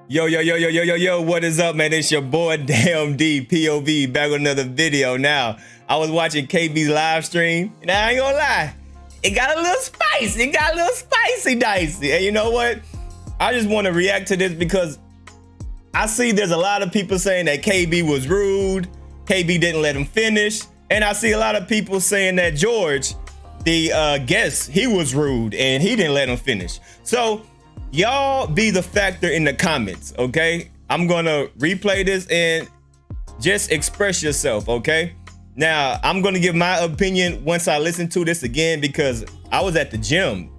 Yo, what is up, man? It's your boy Damn D POV back with another video. Now, I was watching KB's live stream, and I ain't gonna lie, it got a little spicy. It got a little spicy dicey. And you know what? I just want to react to this because I see there's a lot of people saying that KB was rude, KB didn't let him finish, and I see a lot of people saying that George, the guest, he was rude and he didn't let him finish. So y'all be the factor in the comments, okay? I'm gonna replay this and just express yourself, okay? Now, I'm gonna give my opinion once I listen to this again because I was at the gym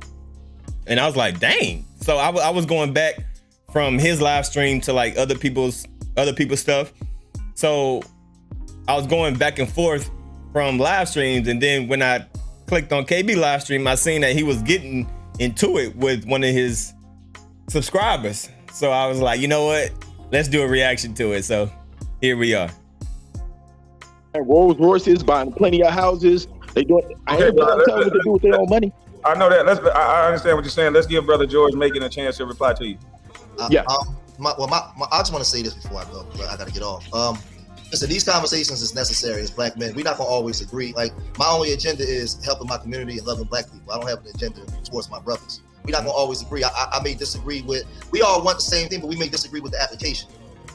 and I was like, dang. So I was going back from his live stream to like other people's stuff. So I was going back and forth from live streams, and then when I clicked on KB live stream, I seen that he was getting into it with one of his subscribers. So I was like, you know what? Let's do a reaction to it. So here we are. Rolls Royces, buying plenty of houses. They doing. I ain't gonna tell them what to do with their own money. I know that. I understand what you're saying. Let's give Brother George Macon a chance to reply to you. Yeah. I just want to say this before I go, but I got to get off. Listen, these conversations is necessary as black men. We're not gonna always agree. Like, my only agenda is helping my community and loving black people. I don't have an agenda towards my brothers. We're not gonna always agree. I may disagree with. We all want the same thing, but we may disagree with the application.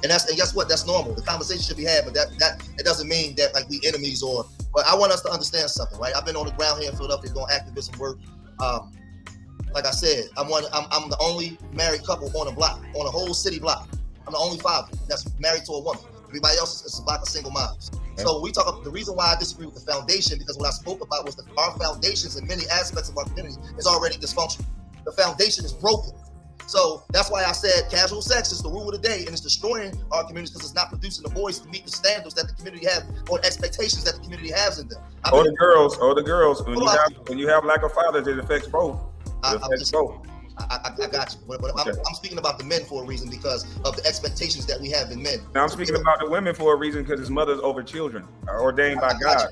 And guess what? That's normal. The conversation should be had, but that it doesn't mean that like we enemies or. But I want us to understand something, right? I've been on the ground here in Philadelphia doing activism work. Like I said, I'm the only married couple on a block, on a whole city block. I'm the only father that's married to a woman. Everybody else is a block of single moms. Okay. So we talk about the reason why I disagree with the foundation, because what I spoke about was that our foundations in many aspects of our community is already dysfunctional. The foundation is broken. So that's why I said casual sex is the rule of the day, and it's destroying our communities because it's not producing the boys to meet the standards that the community have or expectations that the community has in them. Or the girls. When you have lack of fathers, it affects both. I got you. But okay. I'm speaking about the men for a reason because of the expectations that we have in men. Now I'm speaking about the women for a reason because it's mothers over children are ordained by God.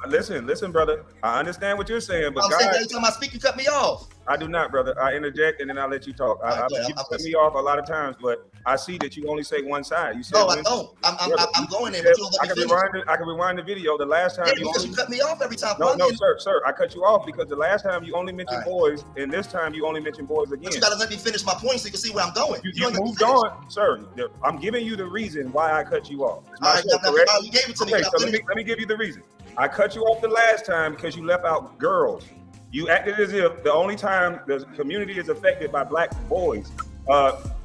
Listen, brother. I understand what you're saying, but God. Every time I speak, you cut me off. I do not, brother. I interject and then I'll let you talk. You cut me off a lot of times, but I see that you only say one side. You said no, I don't. I'm going there. I can rewind the video. The last time you cut me off every time. No, sir. I cut you off because the last time you only mentioned boys, and this time you only mentioned boys again. But you gotta let me finish my point so you can see where I'm going. You moved on, sir. I'm giving you the reason why I cut you off. You gave it to me. Okay, so let me give you the reason. I cut you off the last time because you left out girls. You acted as if the only time the community is affected by black boys.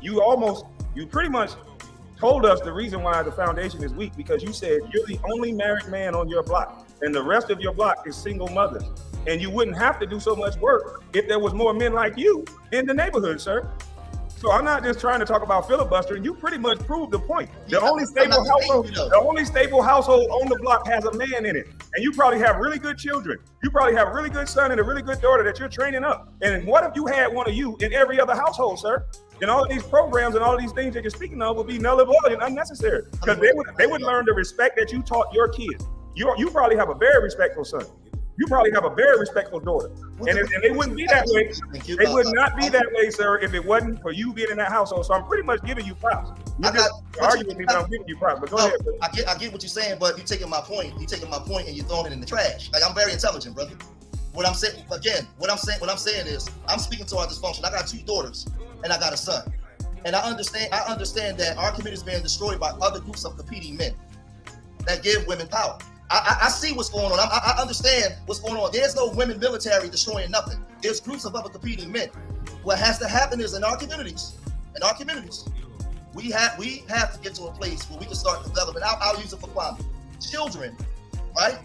You pretty much told us the reason why the foundation is weak because you said you're the only married man on your block and the rest of your block is single mothers. And you wouldn't have to do so much work if there was more men like you in the neighborhood, sir. So I'm not just trying to talk about filibustering. You pretty much proved the point. The only stable household on the block has a man in it. And you probably have really good children. You probably have a really good son and a really good daughter that you're training up. And what if you had one of you in every other household, sir? And all of these programs and all of these things that you're speaking of would be null and void and unnecessary. Because they would learn the respect that you taught your kids. You probably have a very respectful son. You probably have a very respectful daughter. And they wouldn't be that way. They would not be that way, sir, if it wasn't for you being in that household. So I'm pretty much giving you props. You're just arguing with me, but I'm giving you props. But go ahead. I get what you're saying, but you're taking my point. You're taking my point and you're throwing it in the trash. Like, I'm very intelligent, brother. What I'm saying is I'm speaking to our dysfunction. I got 2 daughters and I got a son. And I understand that our community is being destroyed by other groups of competing men that give women power. I see what's going on. I understand what's going on. There's no women military destroying nothing. There's groups of other competing men. What has to happen is in our communities, we have to get to a place where we can start developing. I'll use it for Kwame. Children, right,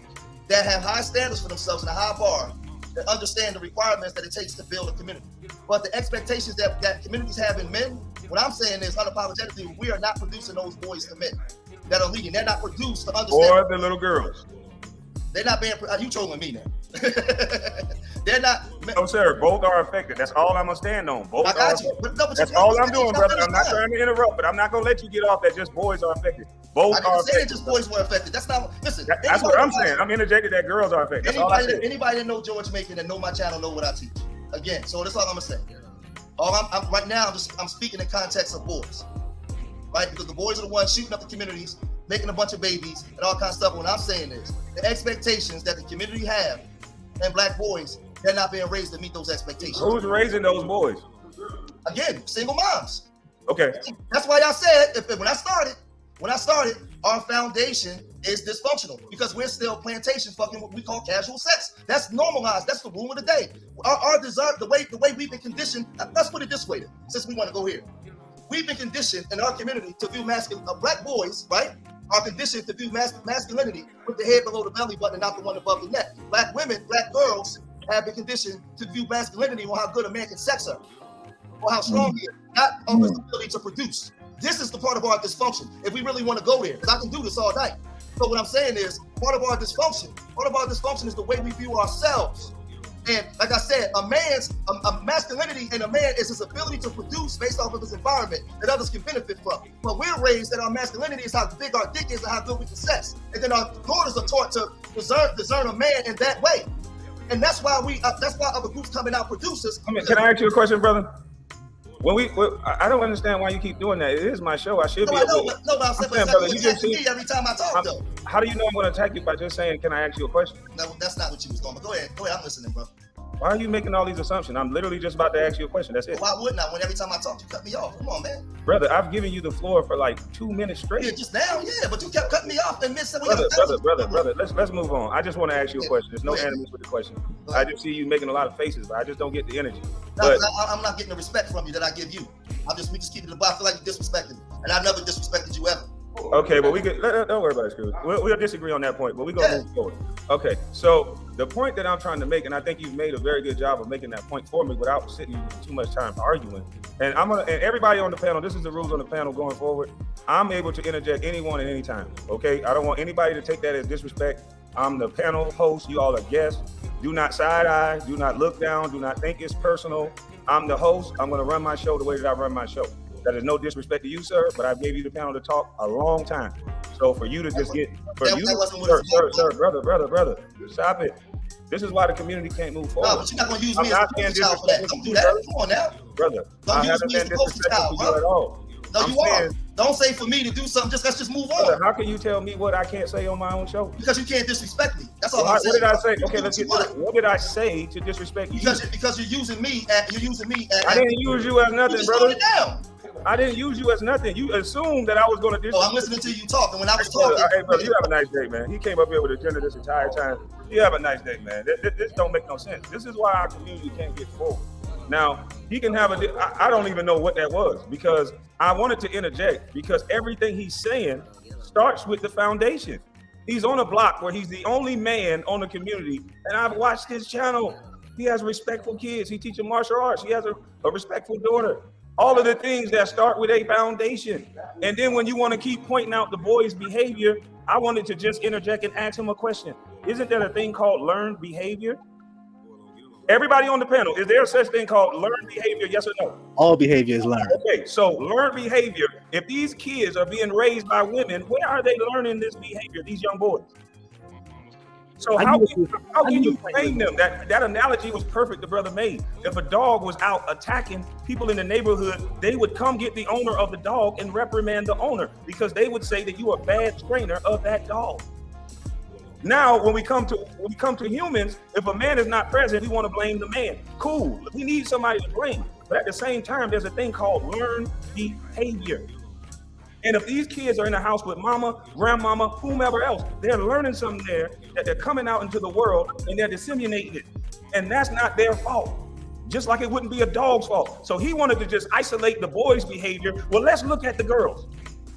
that have high standards for themselves and a high bar, that understand the requirements that it takes to build a community. But the expectations that communities have in men, what I'm saying is unapologetically, we are not producing those boys to men that are leading. They're not produced to understand. Or the little girls. They're not being. You trolling me now? They're not. No, sir. Both are affected. That's all I'm gonna stand on. Both. I got you. That's all I'm doing, brother. I'm not trying to interrupt, but I'm not gonna let you get off that just boys are affected. Both are affected. I didn't say just boys were affected. That's not. Listen. That's what I'm saying. I'm interjecting that girls are affected. Anybody that know George Macon and know my channel know what I teach. Again, so that's all I'm gonna say. I'm right now, I'm speaking in context of boys, right? Because the boys are the ones shooting up the communities, making a bunch of babies and all kinds of stuff. What I'm saying is the expectations that the community have and black boys, they're not being raised to meet those expectations. Who's raising those boys? Again, single moms. Okay. That's why I said when I started, our foundation is dysfunctional because we're still plantation fucking what we call casual sex. That's normalized. That's the rule of the day. Our desire, the way we've been conditioned. Let's put it this way, since we want to go here. We've been conditioned in our community to view black boys, right? Are conditioned to view masculinity with the head below the belly button and not the one above the neck. Black women, black girls have been conditioned to view masculinity on how good a man can sex her, or how strong he is, not on his ability to produce. This is the part of our dysfunction. If we really want to go there, because I can do this all night. So what I'm saying is, part of our dysfunction is the way we view ourselves. And like I said, a masculinity in a man is his ability to produce based off of his environment that others can benefit from. But we're raised that our masculinity is how big our dick is and how good we can sex. And then our daughters are taught to discern a man in that way. And that's why other groups coming out producers. Can I ask you a question, brother? I don't understand why you keep doing that. It is my show. I should be able to. No, I'm saying, brother, you just me every time I talk, though. How do you know I'm going to attack you by just saying, can I ask you a question? No, that's not what you was doing. But go ahead, I'm listening, bro. Why are you making all these assumptions? I'm literally just about to ask you a question. That's it. Why wouldn't I? When every time I talk, you cut me off. Come on, man. Brother, I've given you the floor for like 2 minutes straight. Yeah, just now, yeah, but you kept cutting me off and missing. Brother, let's move on. I just want to ask you a question. There's no animus with the question. I just see you making a lot of faces, but I just don't get the energy. No, I'm not getting the respect from you that I give you. We just keep it above. I feel like you disrespected me, and I never disrespected you ever. Okay, but we could don't worry about it, Screw. We'll disagree on that point, but we're gonna move forward. Okay, so the point that I'm trying to make, and I think you've made a very good job of making that point for me without sitting too much time arguing. And and everybody on the panel, this is the rules on the panel going forward. I'm able to interject anyone at any time. Okay, I don't want anybody to take that as disrespect. I'm the panel host. You all are guests. Do not side eye. Do not look down. Do not think it's personal. I'm the host. I'm going to run my show the way that I run my show. That is no disrespect to you, sir, but I gave you the panel to talk a long time. So for you to just brother, stop it. This is why the community can't move forward. No, but you're not going to use me as a poster child for that. Don't do that. Come on now. Brother, don't use me as a poster child, bro. At all. No, you are. Don't say for me to do something. Let's just move on. How can you tell me what I can't say on my own show? Because you can't disrespect me. That's all I'm saying. What did I say? Okay, let's get to it. What did I say to disrespect you? Because you're using me. I didn't use you as nothing, brother. I didn't use you as nothing. You assumed that I was going to disrespect. Oh, I'm listening to you talk, and when I was talking. Hey, brother, you have a nice day, man. He came up here with an agenda this entire time. You have a nice day, man. This don't make no sense. This is why our community can't get forward. Now, he can have I don't even know what that was, because I wanted to interject, because everything he's saying starts with the foundation. He's on a block where he's the only man on the community, and I've watched his channel. He has respectful kids. He teaches martial arts. He has a respectful daughter. All of the things that start with a foundation. And then when you want to keep pointing out the boy's behavior, I wanted to just interject and ask him a question. Isn't there a thing called learned behavior? Everybody on the panel, is there such thing called learned behavior, yes or no? All behavior is learned. Okay, so learned behavior, if these kids are being raised by women, where are they learning this behavior, these young boys? So how can you train them? That analogy was perfect the brother made. If a dog was out attacking people in the neighborhood, they would come get the owner of the dog and reprimand the owner, because they would say that you are a bad trainer of that dog. Now, when we come to humans, if a man is not present, we want to blame the man. Cool, we need somebody to blame. But at the same time, there's a thing called learned behavior. And if these kids are in the house with mama, grandmama, whomever else, they're learning something there that they're coming out into the world and they're disseminating it. And that's not their fault. Just like it wouldn't be a dog's fault. So he wanted to just isolate the boys' behavior. Well, let's look at the girls.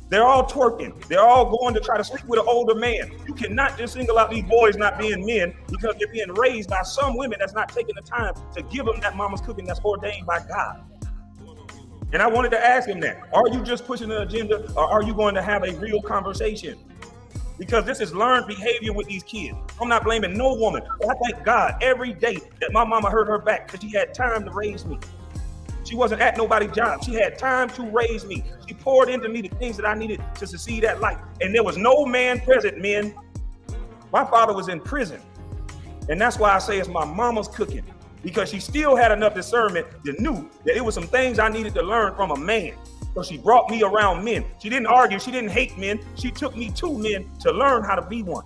They're all twerking. They're all going to try to sleep with an older man. You cannot just single out these boys not being men, because they're being raised by some women that's not taking the time to give them that mama's cooking that's ordained by God. And I wanted to ask him that. Are you just pushing an agenda, or are you going to have a real conversation? Because this is learned behavior with these kids. I'm not blaming no woman. I thank God every day that my mama hurt her back, because she had time to raise me. She wasn't at nobody's job. She had time to raise me. She poured into me the things that I needed to succeed at life. And there was no man present, men. My father was in prison. And that's why I say it's my mama's cooking. because she still had enough discernment to knew that it was some things I needed to learn from a man. So she brought me around men. She didn't argue. She didn't hate men. She took me to men to learn how to be one.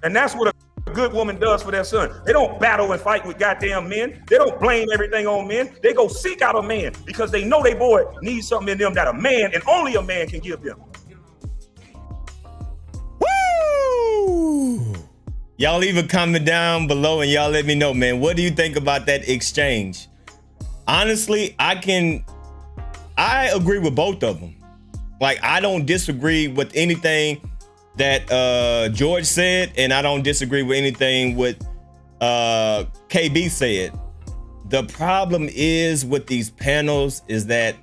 And that's what a good woman does for their son. They don't battle and fight with goddamn men. They don't blame everything on men. They go seek out a man because they know their boy needs something in them that a man and only a man can give them. Woo! Y'all leave a comment down below and y'all let me know, man. What do you think about that exchange? Honestly, I agree with both of them. Like, I don't disagree with anything that George said, and I don't disagree with anything what KB said. The problem is with these panels is that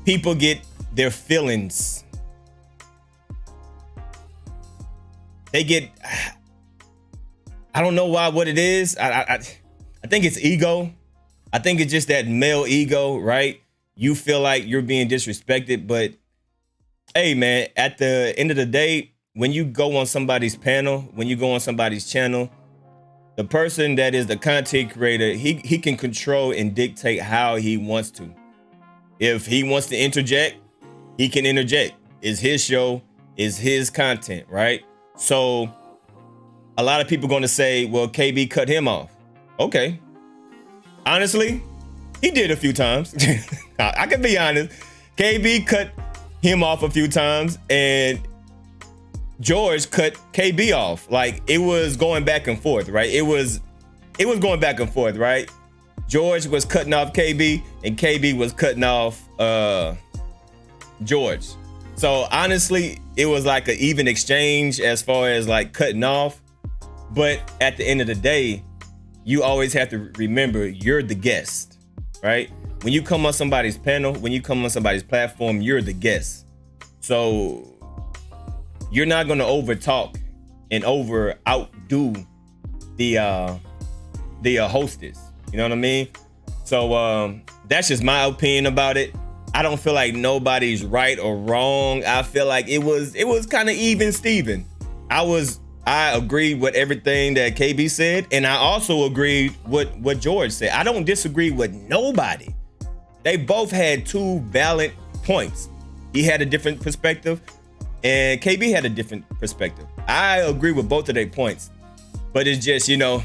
people get their feelings. They get, I don't know why, what it is. I think it's ego. I think it's just that male ego, right? You feel like you're being disrespected, but hey, man, at the end of the day, when you go on somebody's panel, when you go on somebody's channel, the person that is the content creator, he can control and dictate how he wants to. If he wants to interject, he can interject. It's his show, it's his content, right? So a lot of people going to say, well, KB cut him off. Okay. Honestly, he did a few times. I can be honest. KB cut him off a few times and George cut KB off. Like, it was going back and forth, right? It was going back and forth, right? George was cutting off KB and KB was cutting off George. So honestly, it was like an even exchange as far as like cutting off. But at the end of the day, you always have to remember you're the guest, right? When you come on somebody's panel, when you come on somebody's platform, you're the guest. So you're not going to over talk and over outdo the hostess. You know what I mean? So that's just my opinion about it. I don't feel like nobody's right or wrong. I feel like it was kind of even Steven. I agree with everything that KB said, and I also agreed with what George said. I don't disagree with nobody. They both had two valid points. He had a different perspective, and KB had a different perspective. I agree with both of their points, but it's just, you know,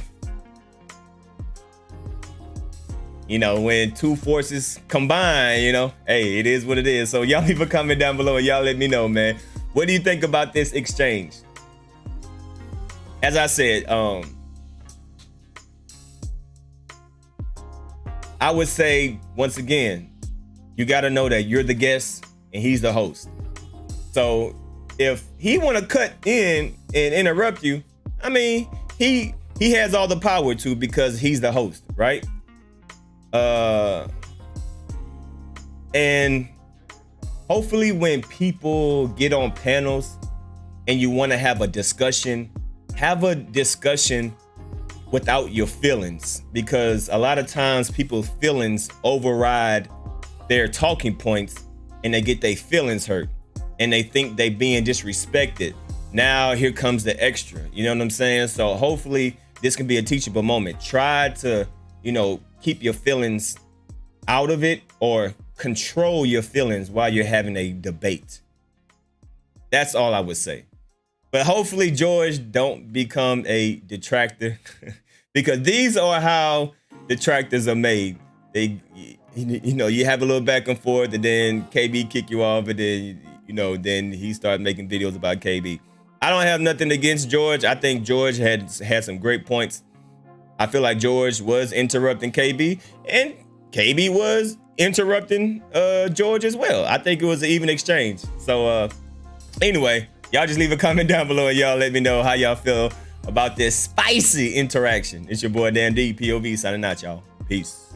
when two forces combine, hey, it is what it is. So y'all leave a comment down below and y'all let me know, man. What do you think about this exchange? As I said, I would say, once again, you got to know that you're the guest and he's the host. So if he want to cut in and interrupt you, I mean, he has all the power to, because he's the host, right? And hopefully when people get on panels and you want to have a discussion without your feelings, because a lot of times people's feelings override their talking points and they get their feelings hurt and they think they being disrespected. Now here comes the extra, you know what I'm saying? So hopefully this can be a teachable moment. Try to, keep your feelings out of it or control your feelings while you're having a debate. That's all I would say. But hopefully George don't become a detractor because these are how detractors are made. They, you have a little back and forth and then KB kick you off and then, then he started making videos about KB. I don't have nothing against George. I think George had some great points. I feel like George was interrupting KB and KB was interrupting George as well. I think it was an even exchange. So anyway, y'all just leave a comment down below and y'all let me know how y'all feel about this spicy interaction. It's your boy Dan D, POV, signing out, y'all. Peace.